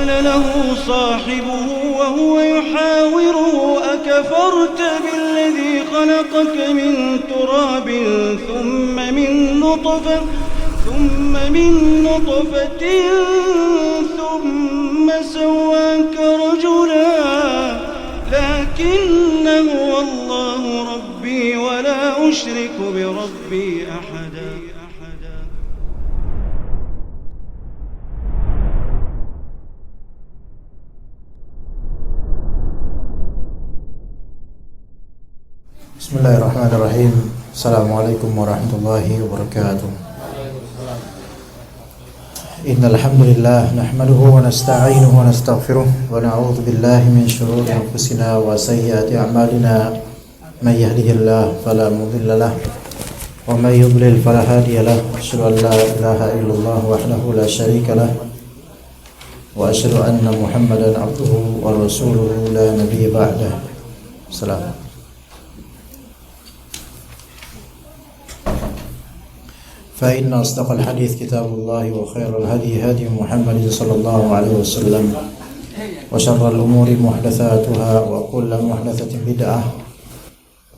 قال له صاحبه وهو يحاوره أكفرت بالذي خلقك من تراب ثم من نطفة ثم سواك رجلا لكن هو الله ربي ولا أشرك بربي أحدا. Bismillahirrahmanirrahim. Assalamualaikum warahmatullahi wabarakatuh. Innal hamdalillah nahmaduhu wa nasta'inuhu wa nastaghfiruh wa na'udzu billahi min shururi anfusina wa sayyiati a'malina. May yahdihillahu fala mudilla lahu wa may yudlil fala hadiya lahu. Asyhadu an la ilaha illallah wahdahu la syarika lahu wa asyhadu anna Muhammadan 'abduhu wa rasuluhu la nabiyya ba'dahu. Salam. فإن أصدق الحديث كتاب الله وخير الهدي هدي محمد صلى الله عليه وسلم وشر الأمور محدثاتها وكل محدثة بدعة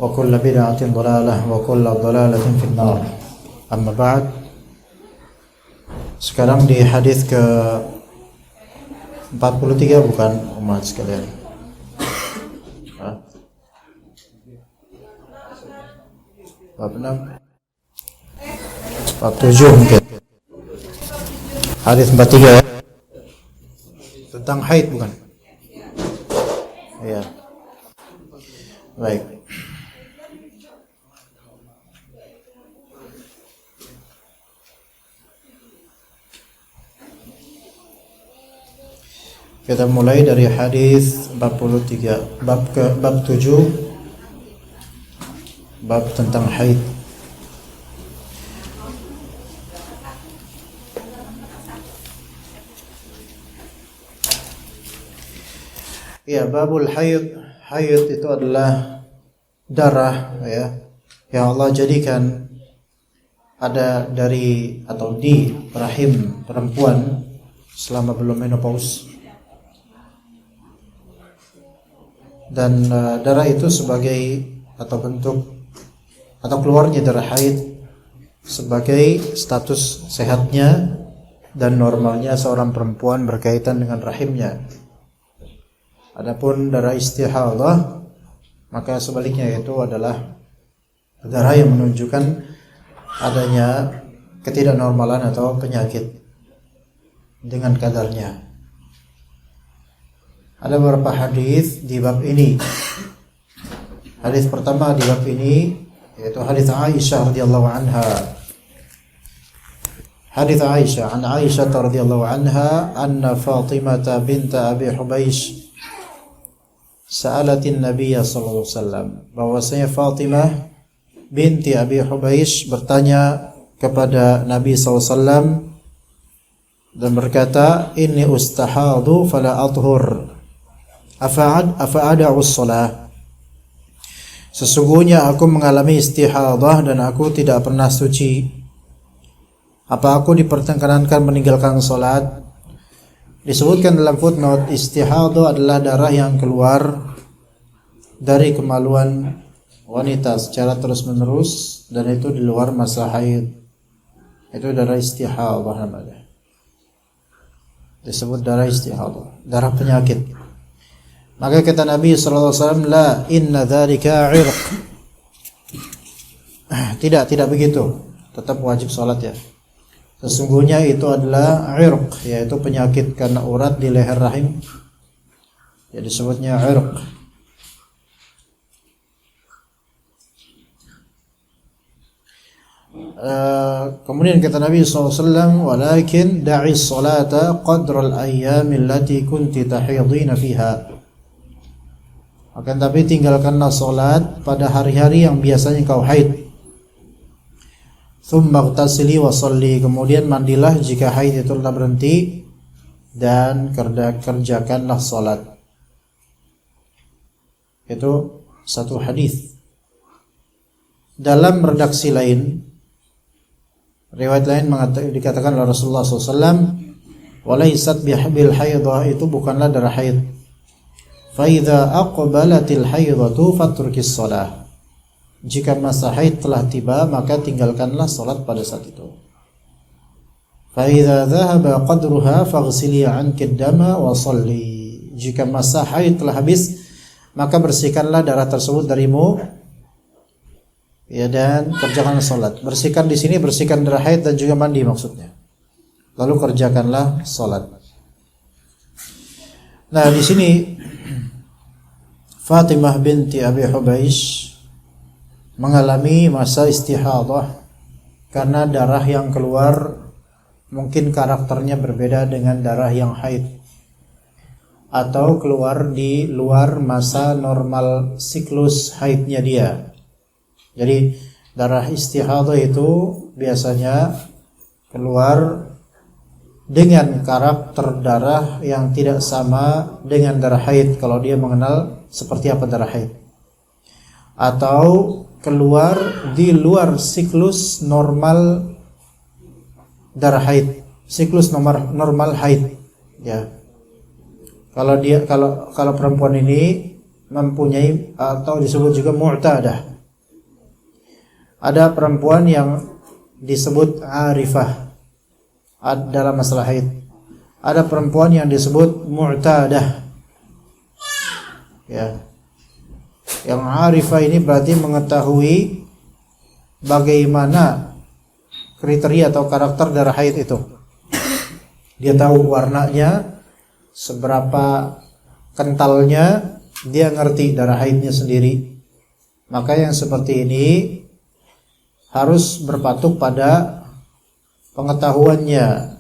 وكل بدعة ضلالة وكل ضلالة في النار. أما بعد, sekarang di hadis ke 43 bukan umat sekalian? Bab 6 bab 7 mungkin. Hadis 43 ya. Tentang haid bukan? Iya. Baik. Kita mulai dari hadis 43, bab 7, bab tentang haid. Ya, babul haid. Haid itu adalah darah ya, yang Allah jadikan ada dari atau di rahim perempuan selama belum menopause. Dan darah itu sebagai atau bentuk atau keluarnya darah haid sebagai status sehatnya dan normalnya seorang perempuan berkaitan dengan rahimnya. Adapun darah istihadah, maka sebaliknya, yaitu adalah darah yang menunjukkan adanya ketidaknormalan atau penyakit dengan kadarnya. Ada beberapa hadis di bab ini. Hadis pertama di bab ini yaitu hadis Aisyah radhiyallahu anha. Hadis Aisyah, an Aisyah radhiyallahu anha anna Fatimah bint Abi Hubaysh sa'alatin Nabiy sallallahu alaihi wasallam, bahwasanya Fatimah binti Abi Hubaysh bertanya kepada Nabi sallallahu alaihi wasallam dan berkata, inni ustahadu fala athhur afa'ada'u shalah. Sesungguhnya aku mengalami istihadah dan aku tidak pernah suci. Apa aku diperkenankan meninggalkan salat? Disebutkan dalam footnote, istihadah adalah darah yang keluar dari kemaluan wanita secara terus-menerus dan itu di luar masa haid. Itu darah istihadah namanya. Disebut darah istihadah, darah penyakit. Maka kata Nabi sallallahu alaihi wasallam, la inna dzalika 'irq. Tidak begitu. Tetap wajib salat ya. Sesungguhnya itu adalah 'irq, yaitu penyakit karena urat di leher rahim. Ya, disebutnya 'irq. Kemudian kata Nabi SAW, walakin da'i salata qadra al-ayyam allati kunti tahidina fiha. Akan tapi tinggalkanlah salat pada hari-hari yang biasanya kau haid. Tsumma ightasili wa shalli, kemudian mandilah jika haid itu telah berhenti dan kerjakanlah salat. Itu satu hadis. Dalam redaksi lain, riwayat lain dikatakan oleh Rasulullah SAW, walaysat bihabil haidah, itu bukanlah darah haid. Fa idza aqbalatil haidatu fatrukis shalah. Jika masa haid telah tiba, maka tinggalkanlah salat pada saat itu. Fa idza dhahaba qadruha faghsili 'anki ad-dama wa shalli. Jika masa haid telah habis, maka bersihkanlah darah tersebut darimu, ya, dan kerjakanlah salat. Bersihkan di sini bersihkan darah haid dan juga mandi maksudnya. Lalu kerjakanlah salat. Nah, di sini Fatimah binti Abi Hubaish mengalami masa istihadah karena darah yang keluar mungkin karakternya berbeda dengan darah yang haid, atau keluar di luar masa normal siklus haidnya dia. Jadi darah istihadah itu biasanya keluar dengan karakter darah yang tidak sama dengan darah haid kalau dia mengenal seperti apa darah haid, atau keluar di luar siklus normal darah haid, siklus normal haid, ya. Kalau perempuan ini mempunyai atau disebut juga mu'tadah. Ada perempuan yang disebut arifah dalam masalah haid. Ada perempuan yang disebut mu'tadah. Ya. Yang arifah ini berarti mengetahui bagaimana kriteria atau karakter darah haid itu. Dia tahu warnanya, seberapa kentalnya, dia ngerti darah haidnya sendiri. Maka yang seperti ini harus berpatuk pada pengetahuannya.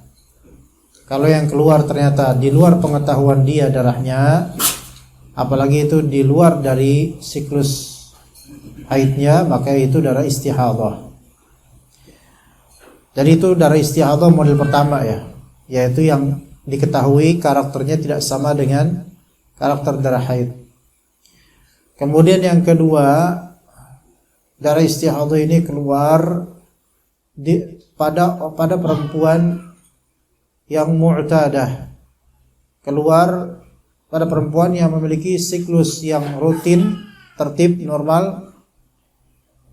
Kalau yang keluar ternyata di luar pengetahuan dia darahnya, apalagi itu di luar dari siklus haidnya, maka itu darah istihadah. Jadi itu darah istihadah model pertama, ya, yaitu yang diketahui karakternya tidak sama dengan karakter darah haid. Kemudian yang kedua, darah istihadah ini keluar pada perempuan yang mu'tadah, keluar pada perempuan yang memiliki siklus yang rutin, tertib, normal.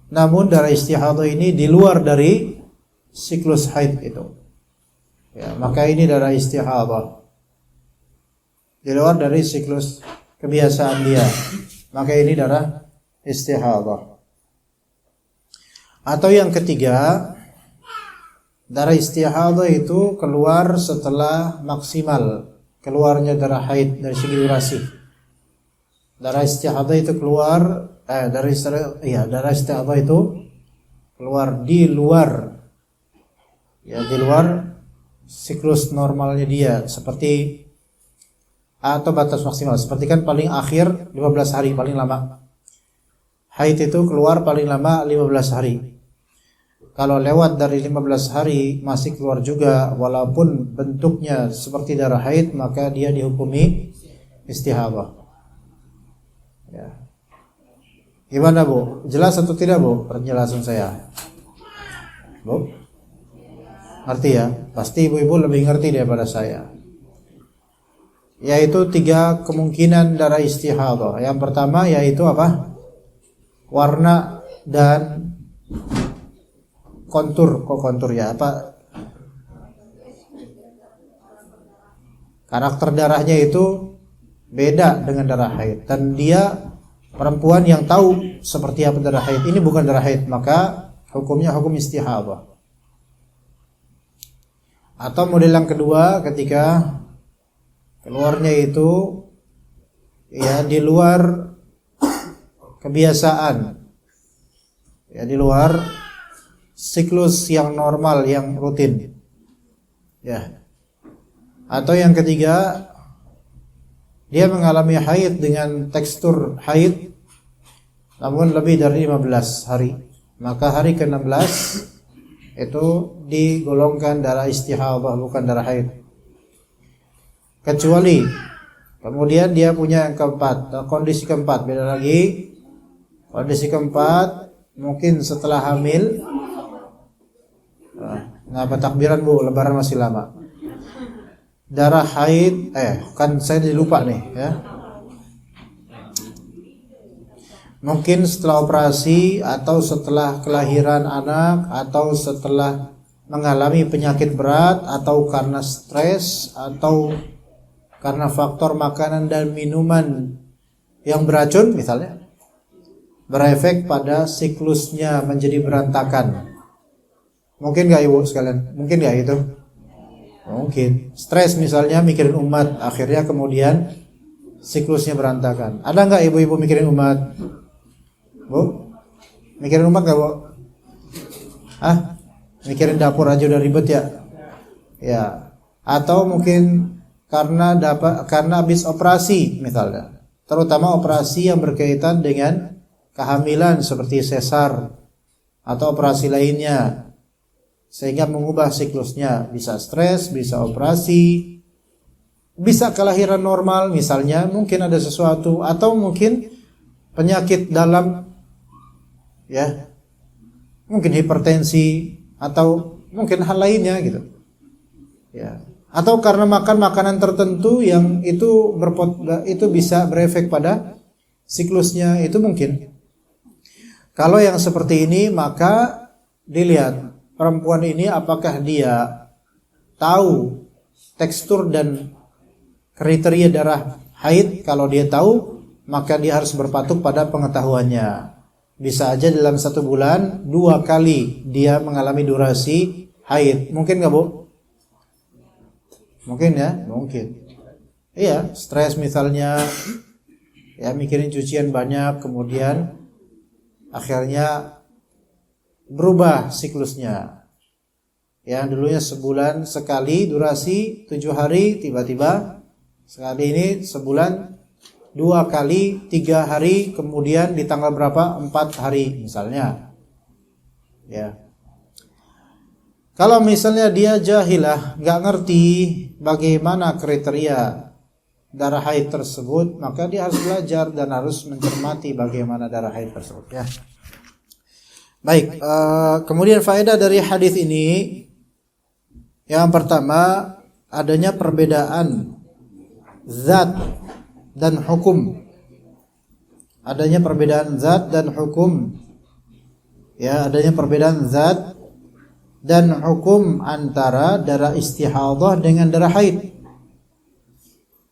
Namun darah istihadah ini di luar dari siklus haid itu, ya, maka ini darah istihadah di luar dari siklus kebiasaan dia, maka ini darah istihadah. Atau yang ketiga, darah istihadah itu keluar setelah maksimal keluarnya darah haid dari segi durasi. Darah istihadah itu keluar darah istihadah itu keluar di luar, ya, di luar siklus normalnya dia, seperti atau batas maksimal. Seperti kan paling akhir 15 hari paling lama. Haid itu keluar paling lama 15 hari. Kalau lewat dari 15 hari masih keluar juga walaupun bentuknya seperti darah haid, maka dia dihukumi istihadah. Ya. Gimana, Bu? Jelas atau tidak, Bu, penjelasan saya? Bu? Ngerti ya? Pasti ibu-ibu lebih ngerti daripada saya. Yaitu 3 kemungkinan darah istihadah. Yang pertama yaitu apa? Warna dan kontur ya, apa? Karakter darahnya itu beda dengan darah haid, dan dia perempuan yang tahu seperti apa darah haid. Ini bukan darah haid, maka hukumnya hukum istihadah. Atau model yang kedua, ketika keluarnya itu ya di luar kebiasaan, ya, di luar siklus yang normal, yang rutin, ya. Atau yang ketiga, dia mengalami haid dengan tekstur haid namun lebih dari 15 hari, maka hari ke-16 itu digolongkan darah istihadah, bukan darah haid. Kecuali kemudian dia punya yang keempat, kondisi keempat beda lagi. Kondisi keempat mungkin setelah hamil. Nah, takbiran, Bu, lebaran masih lama. darah haid, kan saya lupa nih ya. Mungkin setelah operasi atau setelah kelahiran anak atau setelah mengalami penyakit berat atau karena stres atau karena faktor makanan dan minuman yang beracun misalnya, berefek pada siklusnya menjadi berantakan. Mungkin gak ibu sekalian? Mungkin gak itu? Mungkin. Stres misalnya mikirin umat, akhirnya kemudian siklusnya berantakan. Ada gak ibu-ibu mikirin umat? Bu? Mikirin umat gak bu? Mikirin dapur aja udah ribet ya? Ya. Atau mungkin karena habis operasi misalnya, terutama operasi yang berkaitan dengan kehamilan seperti sesar atau operasi lainnya, sehingga mengubah siklusnya. Bisa stres, bisa operasi, bisa kelahiran normal misalnya, mungkin ada sesuatu, atau mungkin penyakit dalam, ya, mungkin hipertensi atau mungkin hal lainnya gitu, ya. Atau karena makan makanan tertentu yang itu bisa berefek pada siklusnya, itu mungkin. Kalau yang seperti ini, maka dilihat perempuan ini apakah dia tahu tekstur dan kriteria darah haid. Kalau dia tahu, maka dia harus berpatuk pada pengetahuannya. Bisa aja dalam 1 bulan 2 kali dia mengalami durasi haid. Mungkin gak bu? Mungkin ya, mungkin. Iya, stres misalnya, ya mikirin cucian banyak, kemudian akhirnya berubah siklusnya. Yang dulunya sebulan sekali durasi 7 hari, tiba-tiba sekali ini sebulan 2 kali 3 hari, kemudian di tanggal berapa 4 hari misalnya. Ya. Kalau misalnya dia jahilah, nggak ngerti bagaimana kriteria darah haid tersebut, maka dia harus belajar dan harus mencermati bagaimana darah haid tersebut. Ya. Baik, kemudian faedah dari hadis ini, yang pertama adanya perbedaan zat dan hukum. Adanya perbedaan zat dan hukum. Ya, adanya perbedaan zat dan hukum antara darah istihadah dengan darah haid.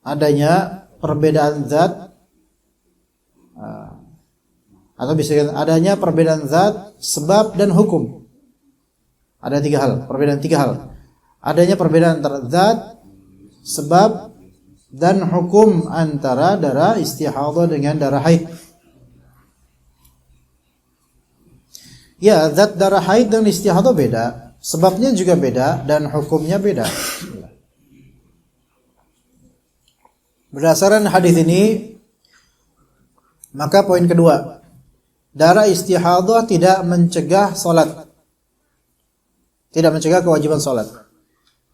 Adanya perbedaan zat, atau bisa adanya perbedaan zat, sebab dan hukum. Ada 3 hal, perbedaan 3 hal. Adanya perbedaan antara zat, sebab dan hukum antara darah istihadah dengan darah haid. Ya, zat darah haid dan istihadah beda, sebabnya juga beda, dan hukumnya beda. Berdasarkan hadis ini, maka poin kedua, darah istihadah tidak mencegah salat, tidak mencegah kewajiban salat.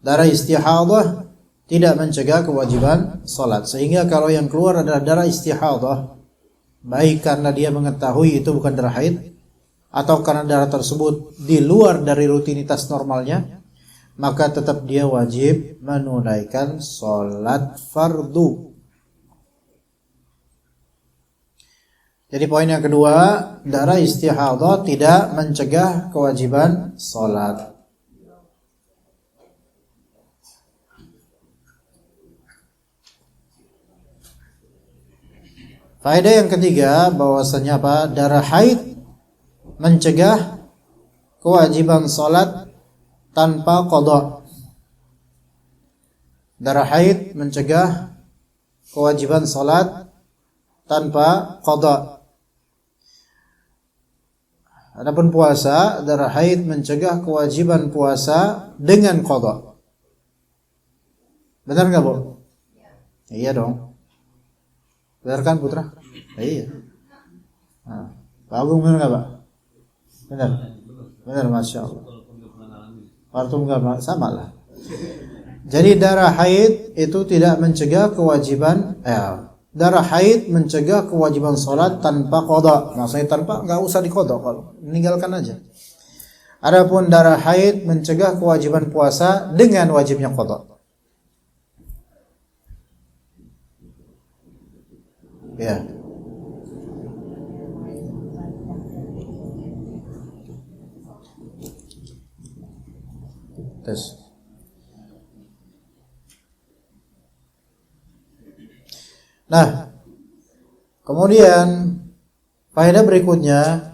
Darah istihadah tidak mencegah kewajiban salat, sehingga kalau yang keluar adalah darah istihadah, baik karena dia mengetahui itu bukan darah haid, atau karena darah tersebut di luar dari rutinitas normalnya, maka tetap dia wajib menunaikan salat fardu. Jadi poin yang kedua, darah istihadah tidak mencegah kewajiban salat. Faedah yang ketiga, bahwasanya apa? Darah haid mencegah kewajiban salat tanpa qada. Darah haid mencegah kewajiban salat tanpa qada. Adapun puasa, darah haid mencegah kewajiban puasa dengan qada. Benar enggak, Bu? Iya dong. Benar kan, Putra? Iya. Nah, Pak Agung benar enggak, Pak? Benar. Benar, Masya Allah. Waktu enggak sama lah. Jadi darah haid itu tidak mencegah kewajiban, darah haid mencegah kewajiban sholat tanpa qada. Maksudnya tanpa, enggak usah diqada, kalau meninggalkan aja. Adapun darah haid mencegah kewajiban puasa dengan wajibnya qada. Ya. Tes. Nah, kemudian faedah berikutnya,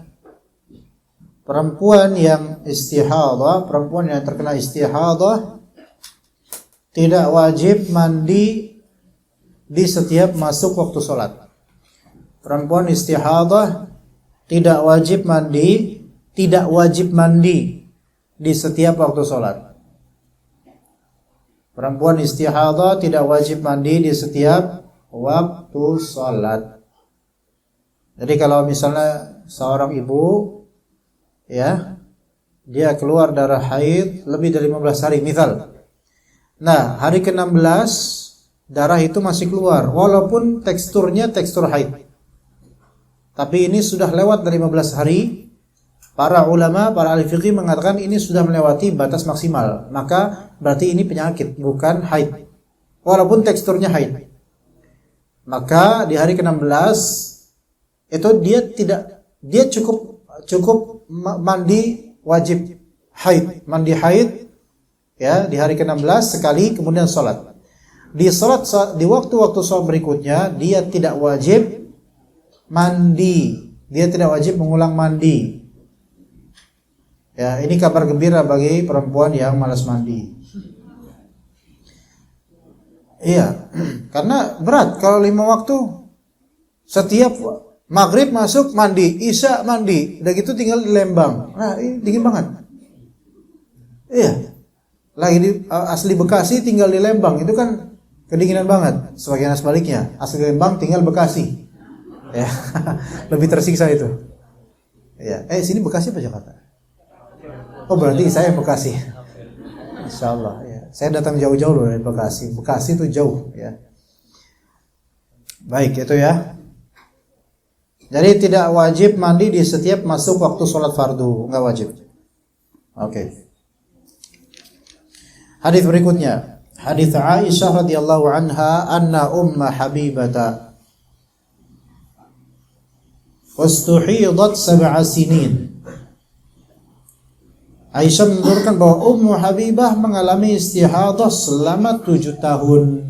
perempuan yang istihadah, perempuan yang terkena istihadah tidak wajib mandi di setiap masuk waktu sholat. Perempuan istihadah tidak wajib mandi di setiap waktu sholat. Perempuan istihadah tidak wajib mandi di setiap waktu sholat. Jadi kalau misalnya seorang ibu, ya, dia keluar darah haid lebih dari 15 hari misal. Nah, hari ke-16 darah itu masih keluar walaupun teksturnya tekstur haid. Tapi ini sudah lewat dari 15 hari. Para ulama, para ahli fikih mengatakan ini sudah melewati batas maksimal. Maka berarti ini penyakit, bukan haid. Walaupun teksturnya haid. Maka di hari ke-16 itu dia cukup mandi wajib haid, mandi haid ya di hari ke-16 sekali, kemudian sholat. Di waktu-waktu sholat berikutnya dia tidak wajib mandi, dia tidak wajib mengulang mandi. Ya, ini kabar gembira bagi perempuan yang malas mandi. Iya, karena berat kalau 5 waktu setiap maghrib masuk mandi, isya mandi, udah gitu tinggal di Lembang. Nah, ini dingin banget. Iya. Lagi di asli Bekasi tinggal di Lembang, itu kan kedinginan banget. Sebagian sebaliknya, asli Lembang tinggal Bekasi. Ya. Lebih tersiksa itu. Ya, sini Bekasi apa Jakarta? Oh, berarti saya Bekasi. Insyaallah ya. Saya datang jauh-jauh loh dari Bekasi. Bekasi itu jauh ya. Baik, itu ya. Jadi tidak wajib mandi di setiap masuk waktu sholat fardu, enggak wajib. Oke. Hadis berikutnya, hadis Aisyah radhiyallahu anha anna Habibata wastuhidat 7 sinin. Aisyah menuturkan bahwa Habibah mengalami istihadah selama 7 tahun.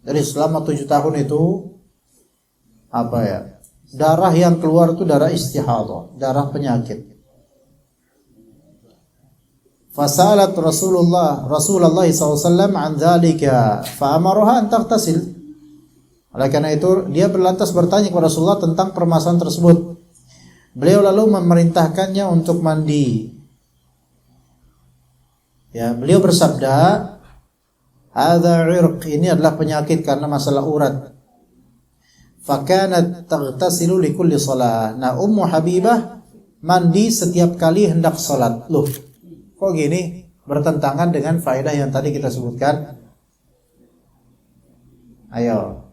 Jadi selama 7 tahun itu apa ya? Darah yang keluar itu darah istihadah, darah penyakit. Fasalat Rasulullah SAW an dzalika fa amaraha an taghtasil. Oleh karena itu dia berlantas bertanya kepada Rasulullah tentang permasalahan tersebut. Beliau lalu memerintahkannya untuk mandi. Ya, beliau bersabda, "Hadza 'irq," ini adalah penyakit karena masalah urat. Fakanat taghtasilu li kulli shalah. Nah, Habibah mandi setiap kali hendak salat. Loh, kok gini? Bertentangan dengan faedah yang tadi kita sebutkan. Ayo.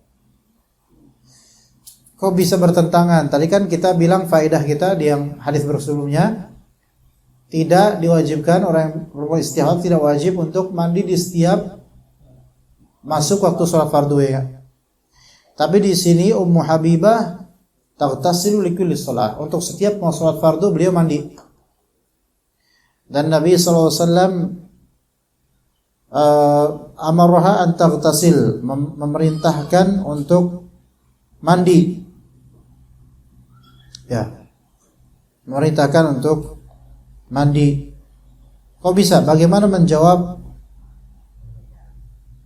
Kok bisa bertentangan? Tadi kan kita bilang faedah kita di yang hadis sebelumnya, tidak diwajibkan orang yang berbuat istihad tidak wajib untuk mandi di setiap masuk waktu sholat fardu ya. Tapi di sini Habibah taghtasilu li kulli shalah. Untuk setiap mau sholat fardu beliau mandi. Dan Nabi sallallahu alaihi wasallam amaraha an taghtasil, memerintahkan untuk mandi. Ya. Memerintahkan untuk mandi. Kok bisa? Bagaimana menjawab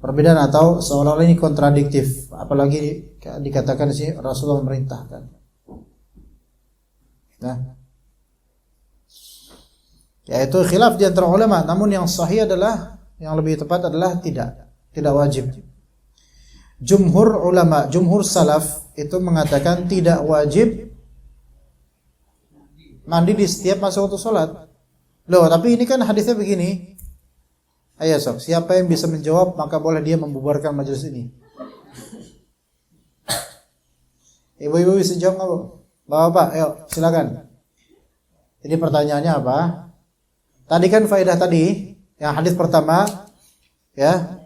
perbedaan atau seolah-olah ini kontradiktif? Apalagi dikatakan sih Rasulullah memerintahkan. Nah, yaitu khilaf di antara ulama. Namun yang sahih adalah, yang lebih tepat adalah tidak wajib. Jumhur ulama, jumhur salaf itu mengatakan tidak wajib mandi di setiap masuk waktu sholat. Loh, tapi ini kan hadisnya begini. Ayo sok, siapa yang bisa menjawab maka boleh dia membubarkan majelis ini. Ibu-ibu bisa jawab nggak, Bu? Bapak, ayo silakan. Jadi pertanyaannya apa? Tadi kan faedah tadi, yang hadis pertama, ya,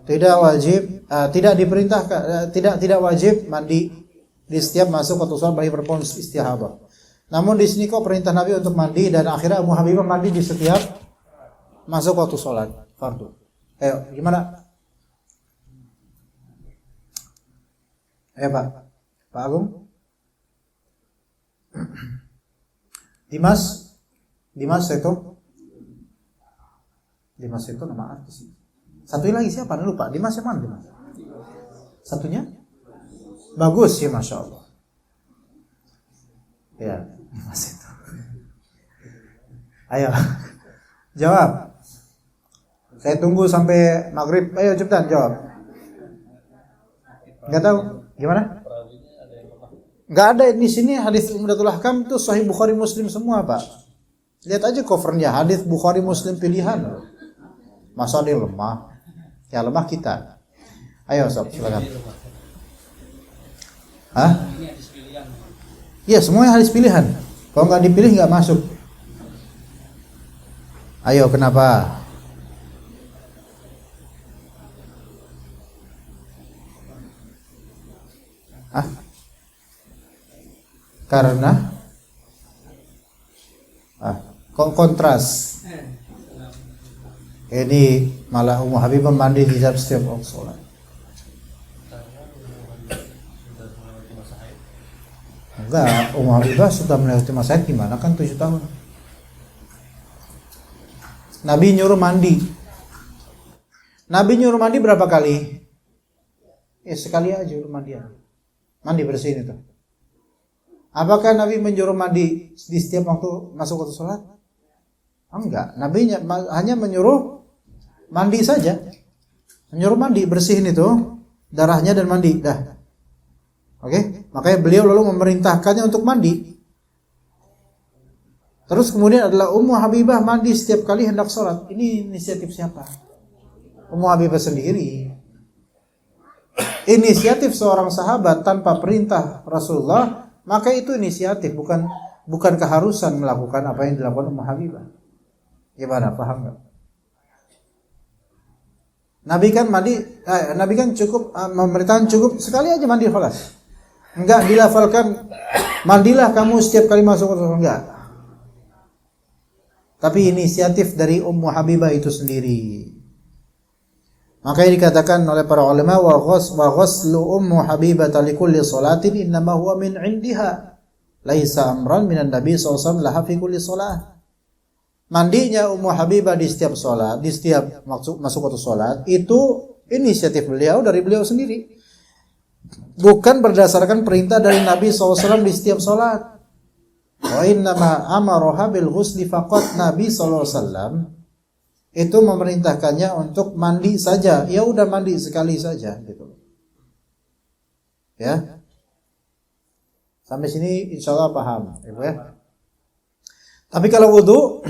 tidak wajib, tidak diperintahkan, tidak wajib mandi di setiap masuk waktu sholat bagi perempuan istihadah. Namun di sini kok perintah Nabi untuk mandi, dan akhirnya Ummu Habibah mandi di setiap masuk waktu sholat fardu. Ayo, gimana? Ayo Pak Agung. Dimas itu nama artis. Satunya lagi siapa? Lupa. Dimas yang mana Dimas? Satunya? Bagus ya, Masya Allah. Ya, Dimas itu. Ayo, jawab. Saya tunggu sampai maghrib. Ayo cepetan jawab. Nggak tahu gimana? Nggak ada di sini hadis Umdatul Ahkam itu Sahih Bukhari Muslim semua, Pak. Lihat aja covernya, hadis Bukhari Muslim pilihan. Masa dia lemah? Ya lemah kita. Ayo sob, silakan. Hah? Iya, semuanya hadis pilihan. Kalau nggak dipilih nggak masuk. Ayo, kenapa? Hah? Karena kok kontras. Ini malah Ummu Habibah mandi di setiap waktu sholat. Enggak, Ummu Habibah sudah melewati masa haid gimana, kan 7 tahun. Nabi nyuruh mandi. Nabi nyuruh mandi berapa kali? Ya sekali aja nyuruh mandi. Mandi bersihin itu. Apakah Nabi menyuruh mandi di setiap waktu masuk waktu sholat? Enggak, Nabi hanya menyuruh mandi saja. Menyuruh mandi, bersihin itu darahnya dan mandi, dah. Oke, makanya beliau lalu memerintahkannya untuk mandi. Terus kemudian adalah Ummu Habibah mandi setiap kali hendak sholat. Ini inisiatif siapa? Ummu Habibah sendiri. Inisiatif seorang sahabat tanpa perintah Rasulullah, maka itu inisiatif, bukan keharusan melakukan apa yang dilakukan Ummu Habibah. Gimana, paham nggak? Nabi kan cukup memerintahkan cukup sekali aja mandi khalas. Enggak dilafalkan mandilah kamu setiap kali masuk ke enggak. Tapi inisiatif dari Ummu Habibah itu sendiri. Makanya dikatakan oleh para ulama wa ghuslu Ummu Habibah li kulli salatin innama huwa min indiha laisa amran minan nabi sallallahu alaihi wasallam laha fi kulli salat. Mandinya Ummu Habibah di setiap salat, di setiap masuk waktu salat itu inisiatif beliau, dari beliau sendiri. Bukan berdasarkan perintah dari Nabi SAW di setiap salat. Wa innama amaraha bil ghusli faqat. Nabi SAW itu memerintahkannya untuk mandi saja. Ya udah mandi sekali saja gitu. Ya. Sampai sini insyaallah paham, Ibu ya. Tapi kalau wudu,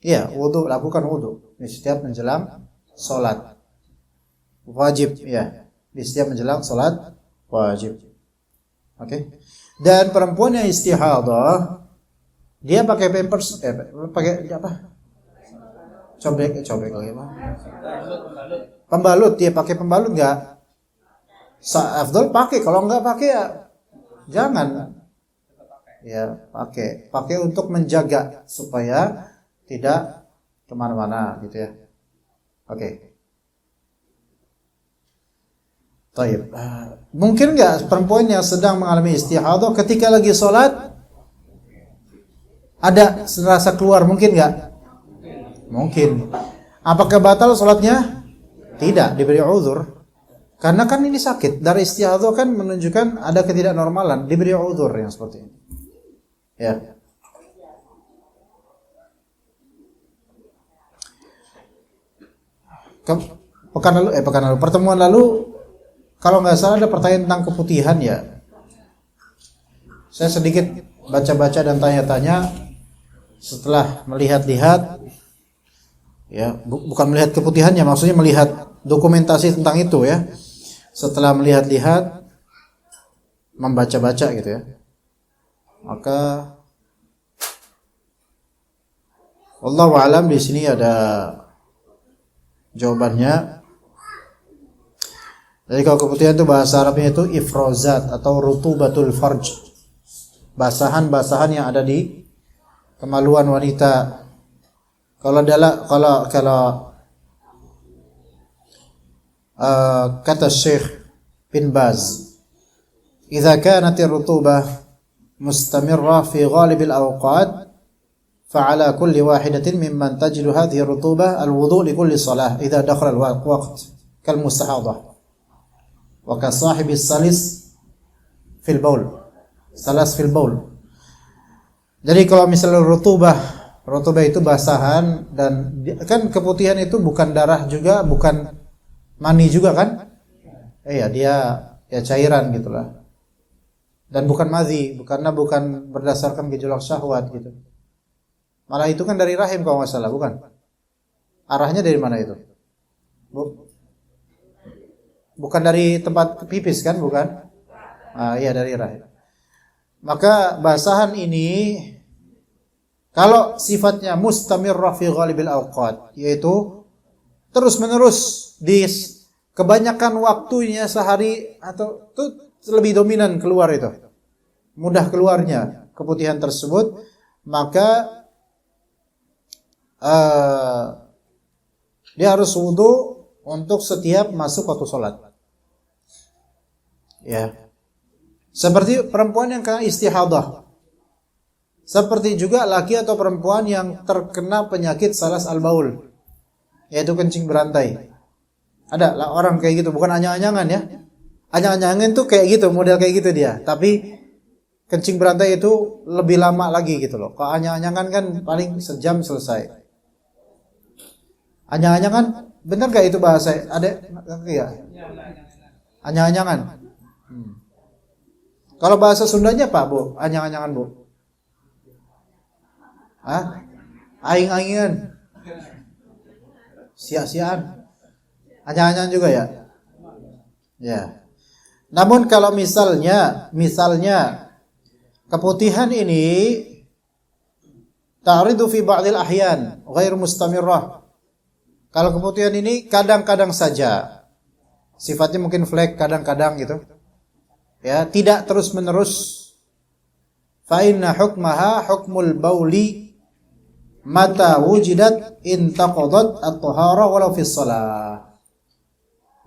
ya wudu, lakukan wudu di setiap menjelang salat. Wajib ya. Di setiap menjelang salat wajib. Oke. Dan perempuan yang istihadah dia pakai pampers pakai apa? Cobek lagi apa? Pembalut, dia pakai pembalut enggak? Afdal pakai, kalau enggak pakai ya jangan. Ya, pakai untuk menjaga supaya tidak kemana-mana gitu ya. Oke. Taib. Mungkin nggak perempuan yang sedang mengalami istihadah ketika lagi sholat ada rasa keluar, mungkin nggak? Mungkin. Apakah batal sholatnya? Tidak, diberi uzur. Karena kan ini sakit. Dari istihadah kan menunjukkan ada ketidaknormalan, diberi uzur yang seperti ini. Ya. Pertemuan lalu kalau nggak salah ada pertanyaan tentang keputihan ya. Saya sedikit baca-baca dan tanya-tanya setelah melihat-lihat ya, bukan melihat keputihannya, maksudnya melihat dokumentasi tentang itu ya. Setelah melihat-lihat, membaca-baca gitu ya. Maka wallahu a'lam di sini ada jawabannya. Jadi kalau keputihan itu bahasa Arabnya itu ifrozat atau rutubatul farj. Basahan-basahan yang ada di kemaluan wanita. Kalau kata Syekh bin Baz, "Idza kanat ar-rutubah mustamirra fi ghalib al-awqat فعلى كل واحدة ممن تجد هذه الرطوبة الوضوء لكل صلاة إذا دخل الوقت كالمستحاضة وكصاحب السلس في البول سلس في البول." Jadi kalau misalnya rutubah itu basahan, dan kan keputihan itu bukan darah juga, bukan mani juga kan? Iya, dia ya cairan gitulah. Dan bukan madhi, karena bukan berdasarkan gejolak syahwat gitu. Malah itu kan dari rahim kalau nggak salah, bukan? Arahnya dari mana itu? Bukan dari tempat pipis kan, bukan? Iya dari rahim. Maka basahan ini kalau sifatnya mustamirrah fi ghalibil awqat, yaitu terus menerus di kebanyakan waktunya sehari atau itu lebih dominan keluar itu, mudah keluarnya keputihan tersebut, maka dia harus wudu untuk setiap masuk waktu sholat. Ya, seperti perempuan yang kena istihadah, seperti juga laki atau perempuan yang terkena penyakit salas al-baul, yaitu kencing berantai. Ada lah orang kayak gitu, bukan anyang-anyangan ya. Anyang-anyangan tuh kayak gitu, model kayak gitu dia. Tapi kencing berantai itu lebih lama lagi gitu loh. Kalau anyang-anyangan kan paling sejam selesai. Anyang-anyangan, benar gak itu bahasa? Ada ya? Anyang-anyangan. Kalau bahasa Sundanya Pak, Bu? Anyang-anyangan, Bu? Aing-aingan. Sia-siaan. Anyang-anyangan juga ya? Ya. Namun kalau misalnya keputihan ini ta'ridu fi ba'dil ahyan ghair mustamirrah. Kalau keputihan ini kadang-kadang saja, sifatnya mungkin flek kadang-kadang gitu, ya tidak terus-menerus. Fa inna hukmaha hukmul bauli mata wujidat intaqadat at-tahara walau fi shalah.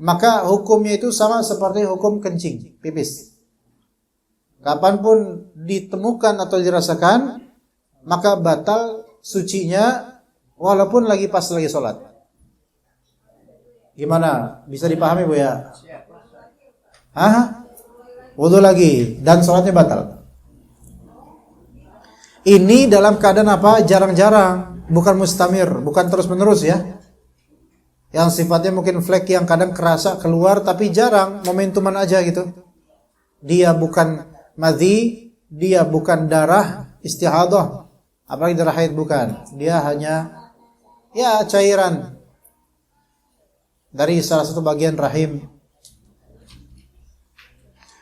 Maka hukumnya itu sama seperti hukum kencing, pipis. Kapanpun ditemukan atau dirasakan, maka batal sucinya walaupun lagi pas lagi sholat. Gimana? Bisa dipahami Bu ya? Wudu lagi dan sholatnya batal. Ini dalam keadaan apa? Jarang-jarang, bukan mustamir, bukan terus-menerus ya. Yang sifatnya mungkin flek yang kadang kerasa keluar tapi jarang, momentuman aja gitu. Dia bukan madhi, dia bukan darah istihadah, apalagi darah haid bukan. Dia hanya ya cairan dari salah satu bagian rahim.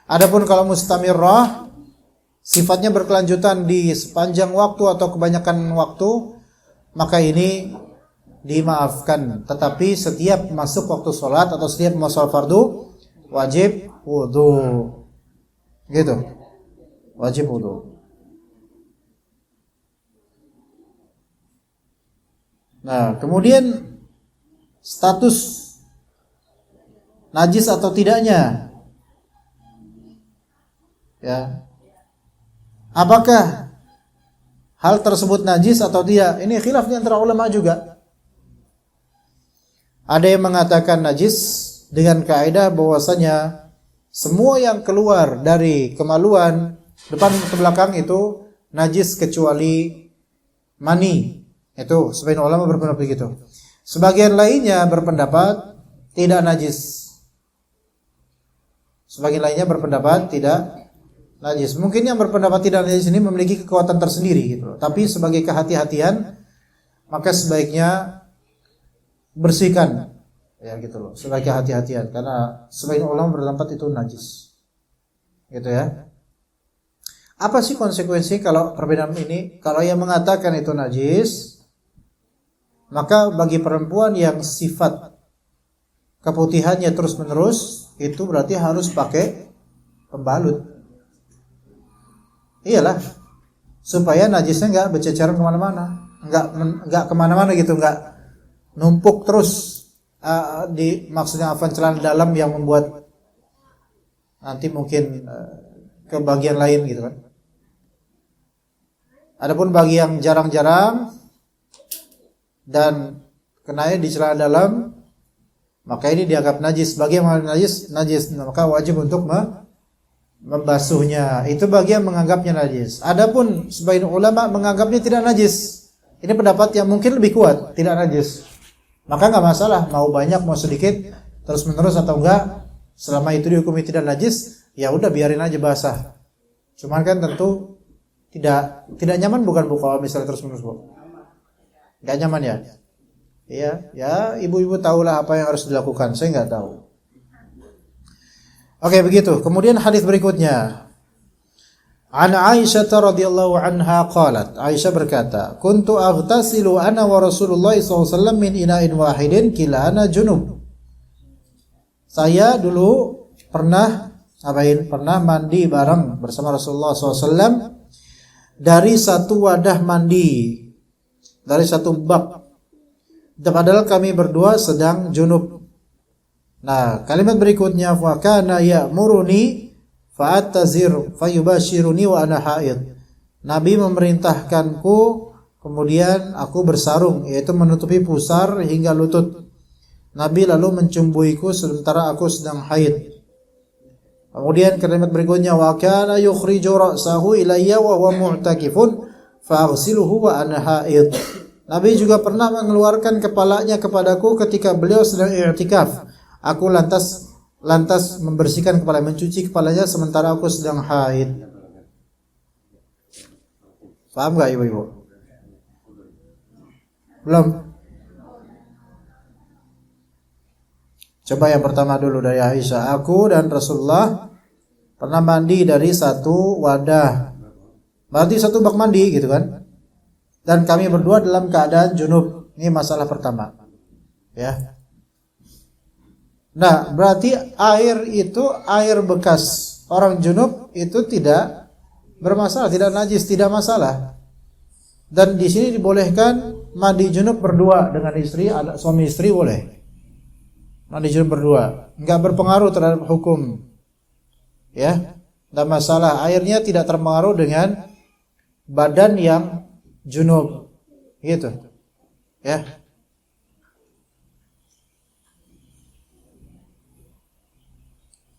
Adapun kalau mustamirrah, sifatnya berkelanjutan di sepanjang waktu atau kebanyakan waktu, maka ini dimaafkan. Tetapi setiap masuk waktu sholat atau setiap mau sholat fardu, wajib wudu. Gitu. Wajib wudu. Nah, kemudian status najis atau tidaknya, ya, apakah hal tersebut najis atau tidak? Ini khilaf di antara ulama juga. Ada yang mengatakan najis dengan kaidah bahwasanya semua yang keluar dari kemaluan depan ke belakang itu najis kecuali mani. Itu sebagian ulama berpendapat begitu. Sebagian lainnya berpendapat tidak najis. Sebagian lainnya berpendapat tidak najis. Mungkin yang berpendapat tidak najis ini memiliki kekuatan tersendiri gitu. Tapi sebagai kehati-hatian, maka sebaiknya bersihkan, ya gitu loh. Sebagai kehati-hatian, karena sebagian ulama berpendapat itu najis, gitu ya. Apa sih konsekuensi kalau perbedaan ini? Kalau yang mengatakan itu najis, maka bagi perempuan yang sifat keputihannya terus menerus, itu berarti harus pakai pembalut. Iyalah, supaya najisnya nggak berceceran kemana-mana, nggak kemana-mana gitu, nggak numpuk terus di maksudnya celana dalam yang membuat nanti mungkin ke bagian lain gitu kan. Adapun bagi yang jarang-jarang dan kenanya di celana dalam, maka ini dianggap najis. Bagi yang najis, maka wajib untuk membasuhnya. Itu bagi yang menganggapnya najis. Adapun sebagian ulama menganggapnya tidak najis. Ini pendapat yang mungkin lebih kuat, tidak najis. Maka nggak masalah, mau banyak mau sedikit, terus menerus atau enggak, selama itu dihukumi tidak najis, ya udah biarin aja basah. Cuman kan tentu tidak nyaman bukan Bu kalau misalnya terus menerus Bu? Nggak nyaman ya? Iya, ya ibu-ibu tahulah apa yang harus dilakukan. Saya nggak tahu. Oke, begitu. Kemudian hadis berikutnya. An Aisyah radhiyallahu anha qalat. Aisyah berkata, "Kuntu aghtasilu ana wa Rasulullah SAW min ina'in wahidin kilana junub." Saya dulu pernah mandi bareng bersama Rasulullah SAW dari satu wadah mandi, dari satu bak. Padahal kami berdua sedang junub. Nah, kalimat berikutnya, fa kana ya'muruni fa'atazir fayubashiruni wa ana haid. Nabi memerintahkanku, kemudian aku bersarung, yaitu menutupi pusar hingga lutut. Nabi lalu mencumbuiku sementara aku sedang haid. Kemudian kalimat berikutnya, wa kana yukhriju ra'sahu ilayya wa huwa mu'takifun fa'aghsiluhu wa ana haid. Nabi juga pernah mengeluarkan kepalanya kepadaku ketika beliau sedang i'tikaf. Aku lantas membersihkan kepala, mencuci kepalanya sementara aku sedang haid. Paham enggak ibu-ibu? Belum? Coba yang pertama dulu dari Aisyah. Aku dan Rasulullah pernah mandi dari satu wadah. Berarti satu bak mandi gitu kan? Dan kami berdua dalam keadaan junub. Ini masalah pertama. Ya. Nah, berarti air itu air bekas orang junub itu tidak bermasalah, tidak najis, tidak masalah. Dan di sini dibolehkan mandi junub berdua dengan istri, anak suami istri boleh. Mandi junub berdua, enggak berpengaruh terhadap hukum. Ya. Tidak masalah, airnya tidak terpengaruh dengan badan yang junub. Gitu. Ya.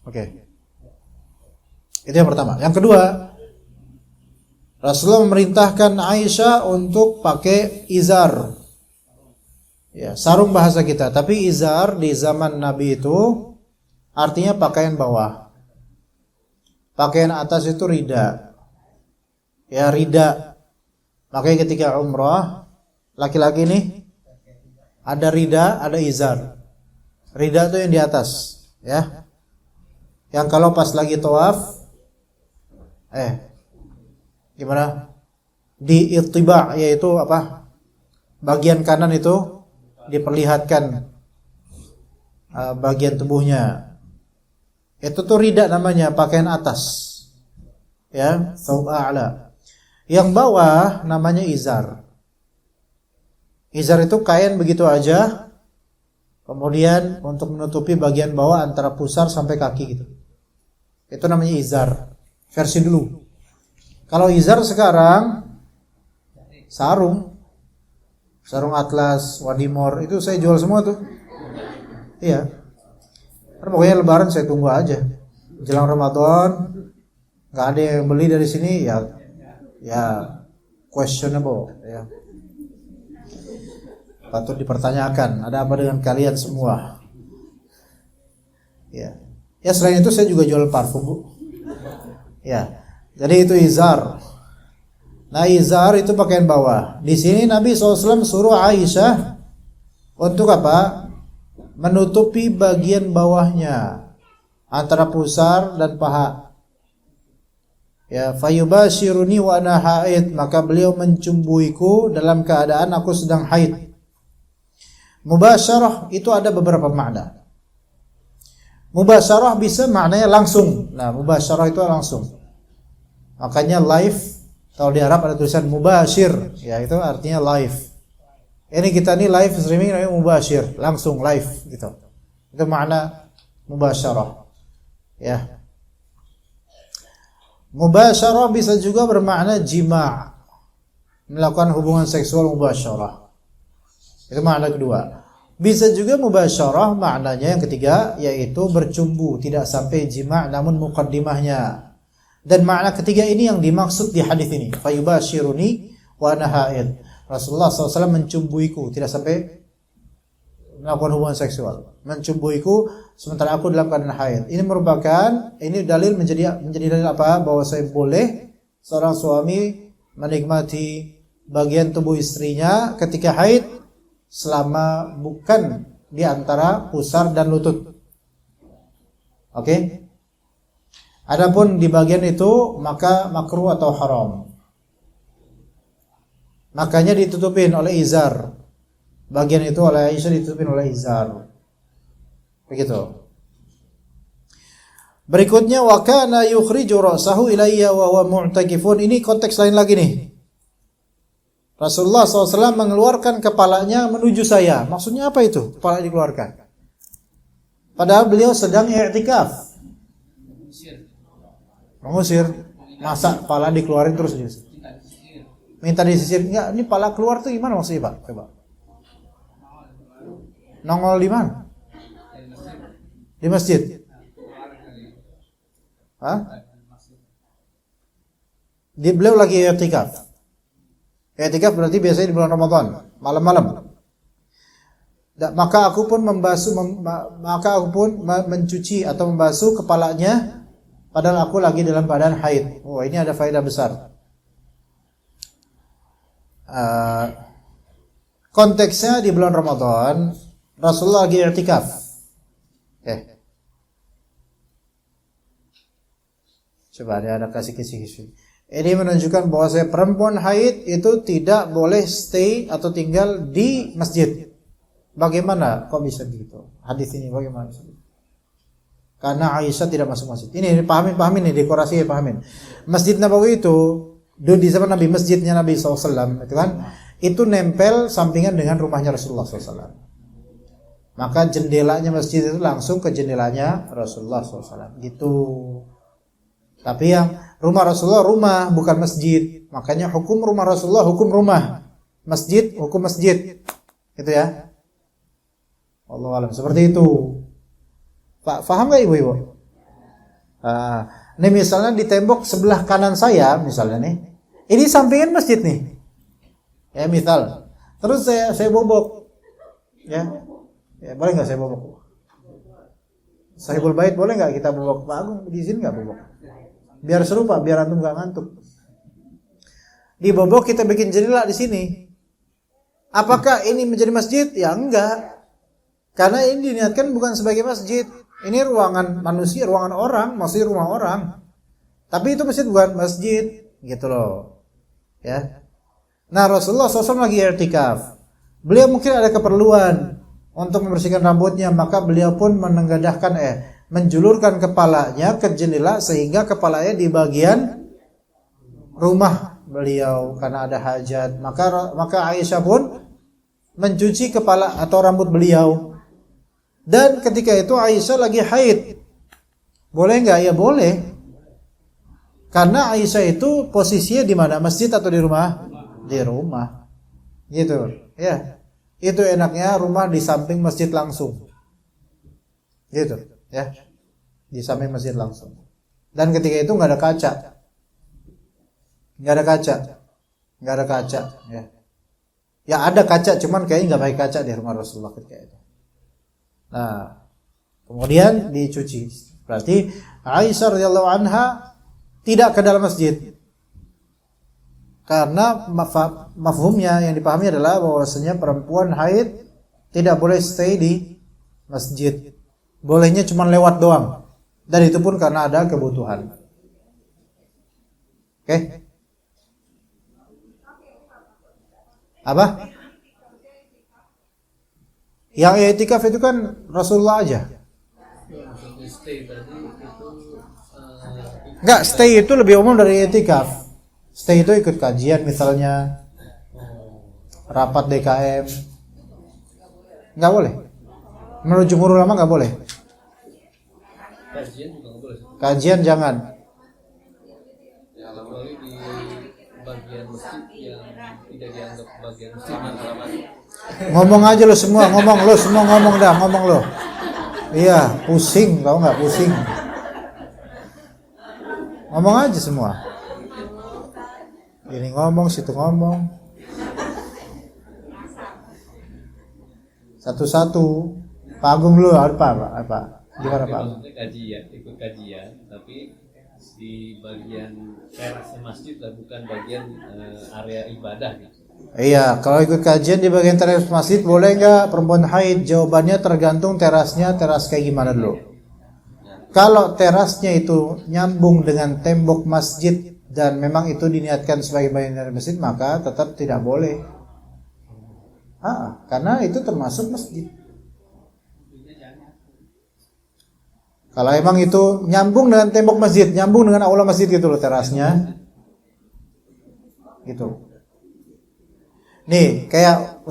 Oke. Itu yang pertama. Yang kedua, Rasulullah memerintahkan Aisyah untuk pakai izar. Ya, sarung bahasa kita, tapi izar di zaman Nabi itu artinya pakaian bawah. Pakaian atas itu rida. Ya, rida. Makanya ketika umrah, laki-laki ini ada rida, ada izar. Rida itu yang di atas, ya. Yang kalau pas lagi tawaf gimana? Di ittiba, yaitu apa? Bagian kanan itu diperlihatkan bagian tubuhnya. Itu tuh rida namanya, pakaian atas. Ya, thawb a'la. Yang bawah namanya izar. Izar itu kain begitu aja. Kemudian untuk menutupi bagian bawah antara pusar sampai kaki gitu. Itu namanya izar. Versi dulu. Kalau izar sekarang sarung atlas, wadimor, itu saya jual semua tuh. Iya. Karena pokoknya lebaran saya tunggu aja. Jelang Ramadan enggak ada yang beli dari sini ya questionable ya. Patut dipertanyakan, ada apa dengan kalian semua? Ya. Ya selain itu saya juga jual parfum, Bu. Ya. Jadi itu izar. Nah, izar itu pakaian bawah. Di sini Nabi SAW suruh Aisyah untuk apa? Menutupi bagian bawahnya antara pusar dan paha. Ya, fayubashiruni wa ana haid, maka beliau mencumbuiku dalam keadaan aku sedang haid. Mubasyarah itu ada beberapa makna. Mubasyarah bisa maknanya langsung. Nah, mubasyarah itu langsung. Makanya live, kalau di Arab ada tulisan mubasyir, ya itu artinya live. Ini kita nih live streaming namanya mubasyir, langsung live gitu. Itu makna mubasyarah. Ya. Mubasyarah bisa juga bermakna jima', melakukan hubungan seksual mubasyarah. Itu makna kedua. Bisa juga mubasyarah maknanya yang ketiga, yaitu bercumbu, tidak sampai jima' namun muqaddimahnya. Dan makna ketiga ini yang dimaksud di hadis ini. Fayubashiruni wa ana haid. Rasulullah SAW mencumbuiku, tidak sampai melakukan hubungan seksual. Mencumbuiku sementara aku dalam keadaan haid. Ini merupakan, ini dalil menjadi dalil apa? Bahwa saya boleh seorang suami menikmati bagian tubuh istrinya ketika haid selama bukan di antara pusar dan lutut. Oke? Adapun di bagian itu maka makruh atau haram. Makanya ditutupin oleh izar. Bagian itu oleh Aisyah ditutupin oleh izar. Begitu. Berikutnya wa kana yukhriju ra'sahu ilayya wa huwa mu'takifun. Ini konteks lain lagi nih. Rasulullah SAW mengeluarkan kepalanya menuju saya. Maksudnya apa itu? Kepala dikeluarkan. Padahal beliau sedang i'tikaf. Mengusir. Masa kepala dikeluarin terus? Minta disisir. Enggak, ini kepala keluar tuh gimana maksudnya Pak? Coba. Nongol di mana? Di masjid. Hah? Beliau lagi i'tikaf. I'tikaf berarti biasanya di bulan Ramadan, malam-malam. Maka aku pun mencuci atau membasuh kepalanya padahal aku lagi dalam keadaan haid. Oh, ini ada faedah besar. Konteksnya di bulan Ramadan, Rasulullah lagi i'tikaf. Coba ada kasih kisi-kisi. Ini menunjukkan bahwa saya perempuan haid itu tidak boleh stay atau tinggal di masjid. Bagaimana kok bisa begitu? Hadis ini bagaimana? Karena Aisyah tidak masuk masjid. Ini pahamin nih dekorasi pahamin. Masjid Nabawi itu dulu di zaman Nabi, masjidnya Nabi SAW itu kan itu nempel sampingan dengan rumahnya Rasulullah SAW. Maka jendelanya masjid itu langsung ke jendelanya Rasulullah SAW. Gitu. Tapi yang rumah Rasulullah rumah bukan masjid. Makanya hukum rumah Rasulullah hukum rumah. Masjid hukum masjid. Gitu ya. Wallahu a'lam. Seperti itu. Pak, paham enggak Ibu-ibu? Ini misalnya di tembok sebelah kanan saya misalnya nih. Ini sampingan masjid nih. Ya misal. Terus saya bobok. Ya. Ya, boleh enggak saya bobok? Sahibul bait boleh enggak kita bobok? Pak Agung izin enggak bobok? Biar seru Pak, biar antum gak ngantuk. Di bobok kita bikin jendela di sini. Apakah ini menjadi masjid? Ya enggak. Karena ini diniatkan bukan sebagai masjid. Ini ruangan manusia, ruangan orang, maksudnya rumah orang. Tapi itu masjid bukan masjid, gitu loh. Ya. Nah, Rasulullah SAW lagi i'tikaf. Beliau mungkin ada keperluan untuk membersihkan rambutnya, maka beliau pun menjulurkan kepalanya ke jendela sehingga kepalanya di bagian rumah beliau karena ada hajat. Maka Aisyah pun mencuci kepala atau rambut beliau. Dan ketika itu Aisyah lagi haid. Boleh enggak? Ya boleh. Karena Aisyah itu posisinya di mana? Masjid atau di rumah? Di rumah. Gitu. Ya. Itu enaknya rumah di samping masjid langsung. Gitu. Ya, di samping masjid langsung. Dan ketika itu nggak ada kaca, ya. Ya ada kaca, cuman kayaknya nggak pakai kaca di rumah Rasulullah ketika itu. Nah, kemudian dicuci. Berarti Aisyah radhiyallahu anha tidak ke dalam masjid, karena mafhumnya yang dipahami adalah bahwasanya perempuan haid tidak boleh stay di masjid. Bolehnya cuma lewat doang. Dan itu pun karena ada kebutuhan. Oke? Apa? Yang i'tikaf itu kan Rasulullah aja. stay tadi itu Enggak, stay itu lebih umum dari i'tikaf. Stay itu ikut kajian misalnya, rapat DKM. Enggak boleh. Menurut jumhur ulama enggak boleh. kajian juga nggak boleh. Kajian jangan. Ya, kecuali di bagian masjid yang tidak dianggap bagian masjid yang halaman. Ngomong aja lo semua, ngomong dah, ngomong lo. Iya, pusing, tau nggak pusing. Ngomong aja semua. Ini ngomong, situ ngomong. Satu-satu. Pak Agung lu apa? Gimana Pak Agung? Maksudnya kajian, ikut kajian, tapi di bagian terasnya masjid lah, bukan bagian area ibadah. Iya, kalau ikut kajian di bagian teras masjid boleh nggak perempuan haid? Jawabannya tergantung terasnya, teras kayak gimana dulu. Kalau terasnya itu nyambung dengan tembok masjid dan memang itu diniatkan sebagai bagian dari masjid, maka tetap tidak boleh. Karena itu termasuk masjid. Kalau emang itu nyambung dengan tembok masjid, nyambung dengan aula masjid gitu loh terasnya. Gitu. Nih, kayak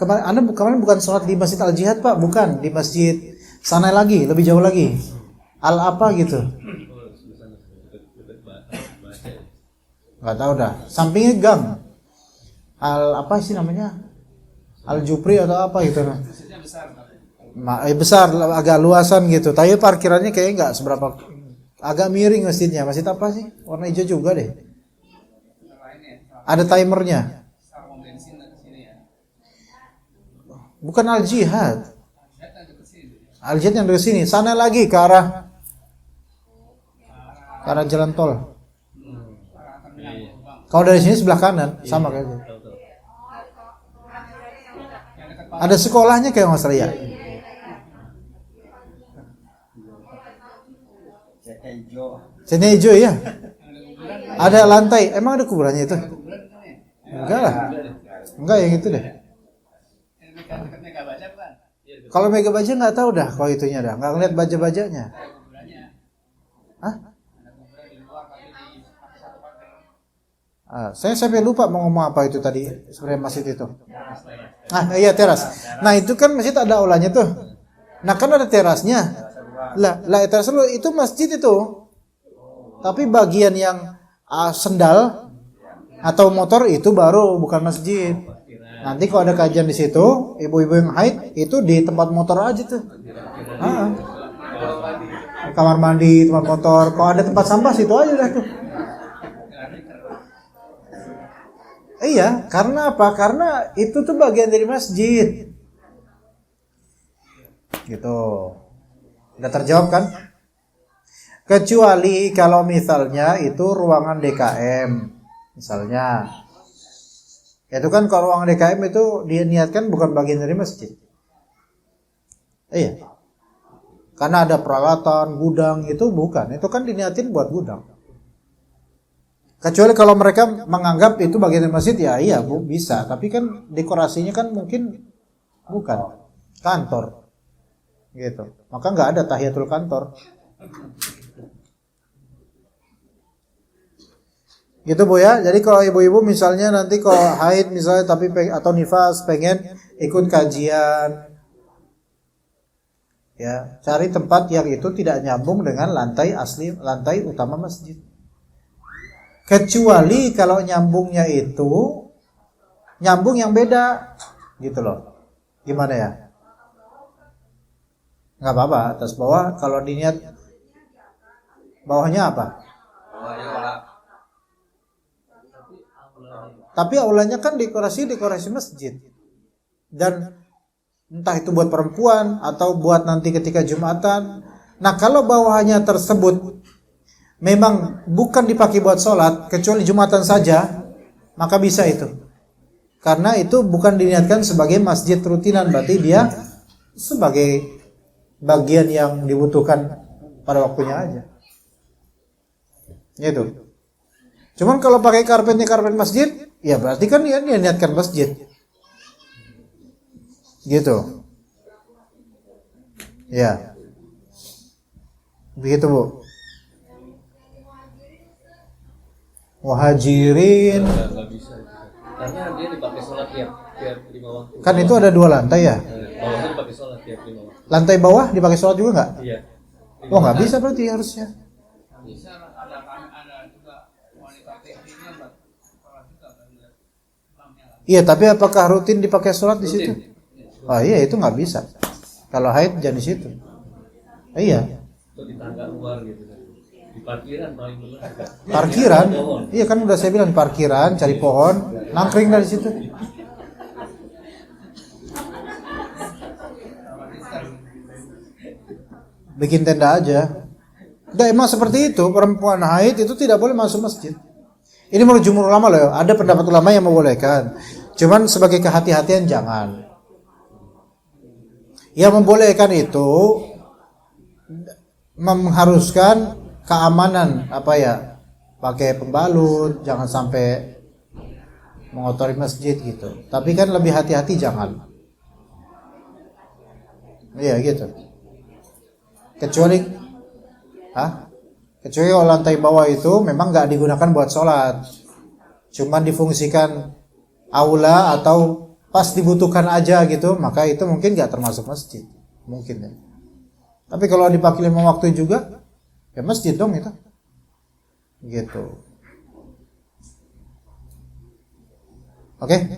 kemarin bukan sholat di Masjid Al Jihad, Pak, bukan di masjid sana lagi, lebih jauh lagi. Al apa gitu. Enggak tahu dah. Sampingnya gang. Al apa sih namanya? Al Jupri atau apa gitu nah. Besar, agak luasan gitu. Tapi parkirannya kayaknya enggak seberapa, agak miring masjidnya. Masjid apa sih? Warna hijau juga deh. Ada timernya. Bukan Al Jihad. Al Jihad yang dari sini, sana lagi ke arah jalan tol. Kalau dari sini sebelah kanan, sama kayak gitu. Ada sekolahnya kayak Mas Ria. Sini hijau ya. Ada lantai, emang ada kuburannya itu? Enggak lah. Enggak yang itu deh. Kalau Mega Baja nggak tahu dah kalau itunya dah, nggak ngeliat baja-bajanya. Hah? Saya sampai lupa mau ngomong apa itu tadi sebenarnya masjid itu. Iya teras. Nah itu kan masjid ada aulanya tuh. Nah kan ada terasnya. Lah teras itu masjid itu. Tapi bagian yang sendal atau motor itu baru bukan masjid. Nanti kalau ada kajian di situ, ibu-ibu yang haid itu di tempat motor aja tuh. Kamar mandi, tempat motor. Kalau ada tempat sampah situ aja dah tuh. Iya, karena apa? Karena itu tuh bagian dari masjid. Gitu. Udah terjawab kan? Kecuali kalau misalnya itu ruangan DKM. Misalnya itu kan kalau ruangan DKM itu diniatkan bukan bagian dari masjid. Iya. Karena ada peralatan, gudang itu bukan. Itu kan diniatin buat gudang. Kecuali kalau mereka menganggap itu bagian dari masjid, ya iya Bu, bisa. Tapi kan dekorasinya kan mungkin bukan kantor. Gitu. Maka nggak ada tahiyatul kantor. Gitu Bu ya. Jadi kalau ibu-ibu misalnya nanti kalau haid misalnya tapi atau nifas pengen ikut kajian, ya cari tempat yang itu tidak nyambung dengan lantai asli, lantai utama masjid. Kecuali kalau nyambungnya itu nyambung yang beda, gitu loh. Gimana ya? Nggak apa-apa atas bawah. Kalau diniat bawahnya apa? Tapi aulanya kan dekorasi masjid. Dan entah itu buat perempuan atau buat nanti ketika Jumatan. Nah, kalau bawahnya tersebut memang bukan dipakai buat sholat, kecuali Jumatan saja, maka bisa itu. Karena itu bukan diniatkan sebagai masjid rutinan, berarti dia sebagai bagian yang dibutuhkan pada waktunya aja. Gitu. Cuman kalau pakai karpet masjid, ya berarti kan dia niatkan masjid. Gitu. Ya. Begitu Bu. Muhajirin. Nggak bisa. Karena dia dipakai sholat tiap 5 waktu. Kan itu ada 2 lantai ya? Bawahnya dipakai sholat tiap 5 waktu. Lantai bawah dipakai sholat juga nggak? Iya. Oh nggak bisa berarti harusnya. Bisa ada juga wanita tekniknya buat sholat juga kan imamnya lah. Iya, tapi apakah rutin dipakai sholat di situ? Rutin. Oh iya, itu nggak bisa. Kalau haid jangan di situ. Iya. Itu di tangga luar gitu kan. Di parkiran paling benar. Parkiran? Pohon. Iya kan udah saya bilang parkiran, cari pohon, nangkring dari situ. Bikin tenda aja. Udah emang seperti itu, perempuan haid itu tidak boleh masuk masjid. Ini menurut jumhur ulama loh, ada pendapat ulama yang membolehkan. Cuman sebagai kehati-hatian jangan. Yang membolehkan itu mengharuskan keamanan pakai pembalut, jangan sampai mengotori masjid gitu. Tapi kan lebih hati-hati jangan. Iya gitu. Kecuali kalau lantai bawah itu memang nggak digunakan buat sholat, cuman difungsikan aula atau pas dibutuhkan aja gitu, maka itu mungkin nggak termasuk masjid, mungkin ya. Tapi kalau dipakai 5 waktu juga, ya masjid dong itu, gitu. Oke,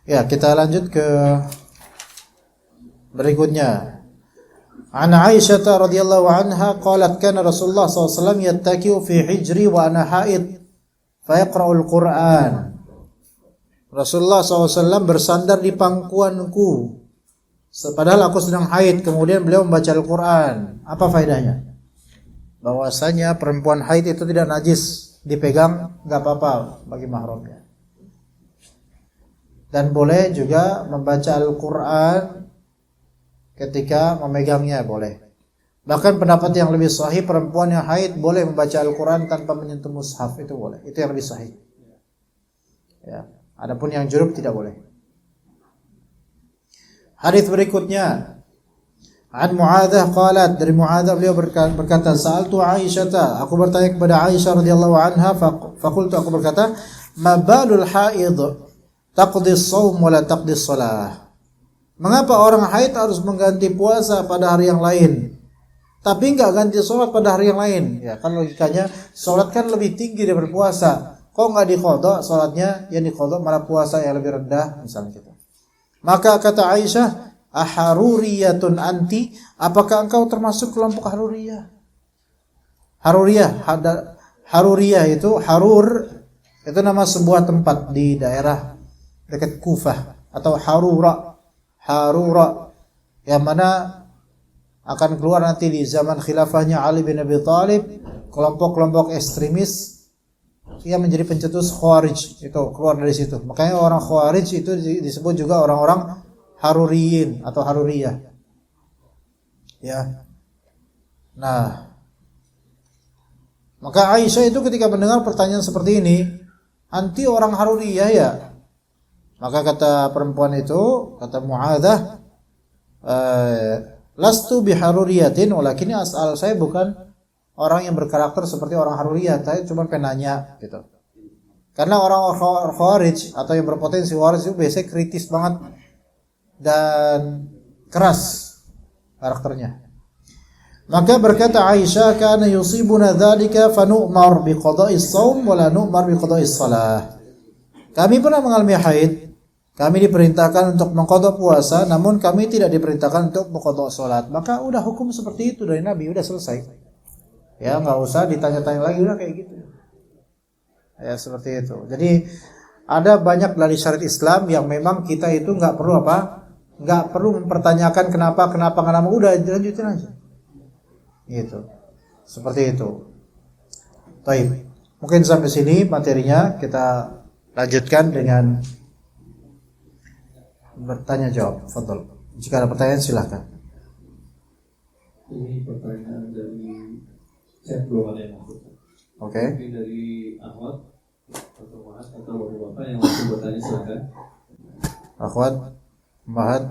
ya kita lanjut ke berikutnya. An Aisyah radhiyallahu anha qalat kana Rasulullah SAW yattaki'u fi hijri wa ana haid fa yaqra'ul Qur'an. Rasulullah SAW bersandar di pangkuanku padahal aku sedang haid, kemudian beliau membaca Al-Qur'an. Apa faedahnya? Bahwasanya perempuan haid itu tidak najis, dipegang enggak apa-apa bagi mahramnya. Dan boleh juga membaca Al-Qur'an ketika memegangnya boleh. Bahkan pendapat yang lebih sahih, perempuan yang haid boleh membaca Al-Quran tanpa menyentuh mushaf, itu boleh. Itu yang lebih sahih. Ya. Adapun yang junub tidak boleh. Hadis berikutnya, an Mu'adzah qalat, dari Mu'adzah beliau berkata, sa'altu Aisyah, aku bertanya kepada Aisyah radhiyallahu anha, faqultu, aku berkata, ma balul haid taqdi as-shaum wa la taqdi as-shalah. Mengapa orang haid harus mengganti puasa pada hari yang lain, tapi enggak ganti sholat pada hari yang lain? Ya kan logikanya, sholat kan lebih tinggi daripada puasa. Kok enggak diqadha sholatnya, yang diqadha malah puasa yang lebih rendah misalnya gitu. Maka kata Aisyah, aharuriyatun anti, apakah engkau termasuk kelompok haruriyah? Haruriyah itu, harur itu nama sebuah tempat di daerah dekat Kufah, atau Harura yang mana akan keluar nanti di zaman khilafahnya Ali bin Abi Thalib, kelompok-kelompok ekstremis yang menjadi pencetus Khawarij itu keluar dari situ. Makanya orang Khawarij itu disebut juga orang-orang Haruriyin atau Haruriyah. Ya. Nah, maka Aisyah itu ketika mendengar pertanyaan seperti ini, anti orang Haruriyah ya? Maka kata perempuan itu, kata Mu'adzah, lastu biharuriyatin, walakin asal saya bukan orang yang berkarakter seperti orang Haruriyah, saya cuma penanya gitu. Karena orang Khawarij atau yang berpotensi Khawarij itu biasanya kritis banget dan keras karakternya. Maka berkata Aisyah, kana yusibuna dzalika fa nu'mar bi qada'is shaum wa la nu'mar bi qada'is shalah. Kami pernah mengalami haid, kami diperintahkan untuk mengqadha puasa, namun kami tidak diperintahkan untuk mengqadha salat. Maka udah hukum seperti itu dari Nabi, udah selesai. Ya, enggak usah ditanya-tanya lagi, udah kayak gitu. Ya, seperti itu. Jadi ada banyak dari syariat Islam yang memang kita itu enggak perlu enggak perlu mempertanyakan kenapa, udah lanjutin aja. Gitu. Seperti itu. Baik. Mungkin sampai sini materinya, kita lanjutkan dengan bertanya jawab. Fadhol. Jika ada pertanyaan silakan. Ini pertanyaan dari chat belum ada yang masuk. Oke. Mungkin dari Ahmad atau Mahat atau bapak-bapak yang masih bertanya silakan. Akhwat, Mahat.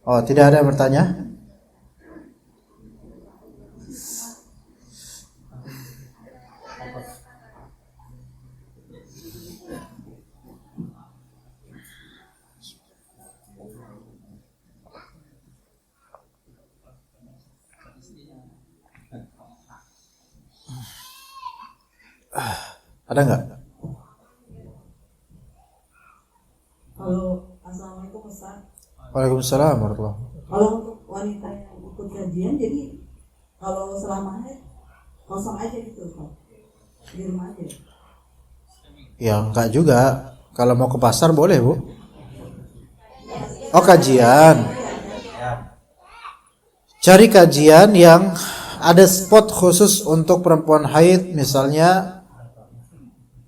Oh, tidak ada yang bertanya? Ada nggak? Kalau Assalamualaikum Ustaz. Waalaikumsalam warahmatullahi wabarakatuh. Kalau untuk wanita yang ikut kajian, jadi kalau selama haid kosong aja gitu Ustaz, di rumah aja. Ya enggak juga. Kalau mau ke pasar boleh, Bu. Oh, kajian. Cari kajian yang ada spot khusus untuk perempuan haid, misalnya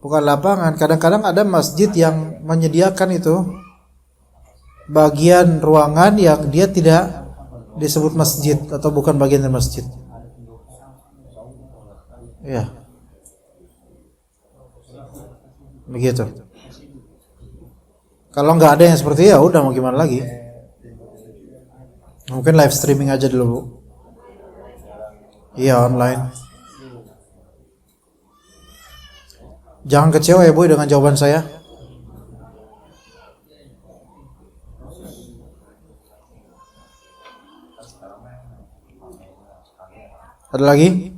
bukan lapangan. Kadang-kadang ada masjid yang menyediakan itu bagian ruangan yang dia tidak disebut masjid atau bukan bagian dari masjid. Ya. Begitu. Kalau nggak ada yang seperti ya udah mau gimana lagi. Mungkin live streaming aja dulu, Bu. Iya, online. Jangan kecewa ya, Bu, dengan jawaban saya. Ada lagi?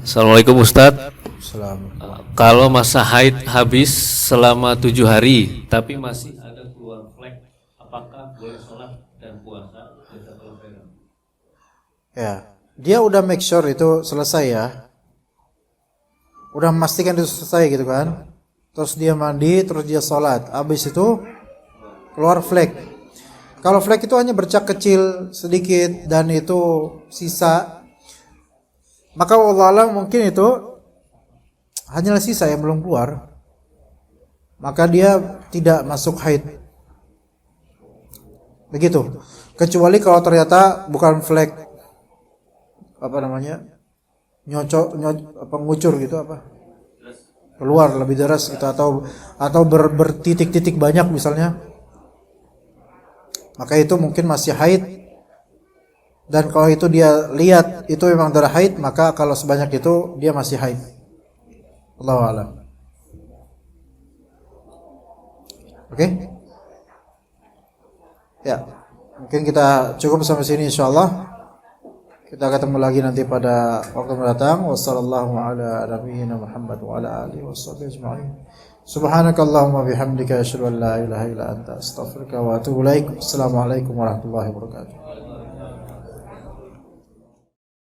Assalamualaikum Ustadz. Assalamualaikum. Kalau masa haid habis selama 7 hari, tapi masih ada keluar flek, apakah boleh sholat dan puasa? Ya, dia udah make sure itu selesai ya. Udah memastikan itu selesai gitu kan. Terus dia mandi, terus dia sholat. Habis itu keluar flek. Kalau flek itu hanya bercak kecil sedikit dan itu sisa, maka wallah mungkin itu hanyalah sisa yang belum keluar. Maka dia tidak masuk haid. Begitu. Kecuali kalau ternyata bukan flek, apa namanya, ngucur gitu apa, keluar lebih deras gitu, atau bertitik-titik banyak misalnya, maka itu mungkin masih haid. Dan kalau itu dia lihat itu memang darah haid, maka kalau sebanyak itu dia masih haid. Allahu a'lam. Oke? Ya, mungkin kita cukup sampai sini insyaallah. Kita ketemu lagi nanti pada waktu mendatang. Wassallallahu ala nabiyyina Muhammad wa ala alihi washabbihi ajma'in. Subhanakallahumma bihamdika asyhadu an la ilaha illa anta astaghfiruka wa atubu ilaik. Assalamualaikum warahmatullahi wabarakatuh.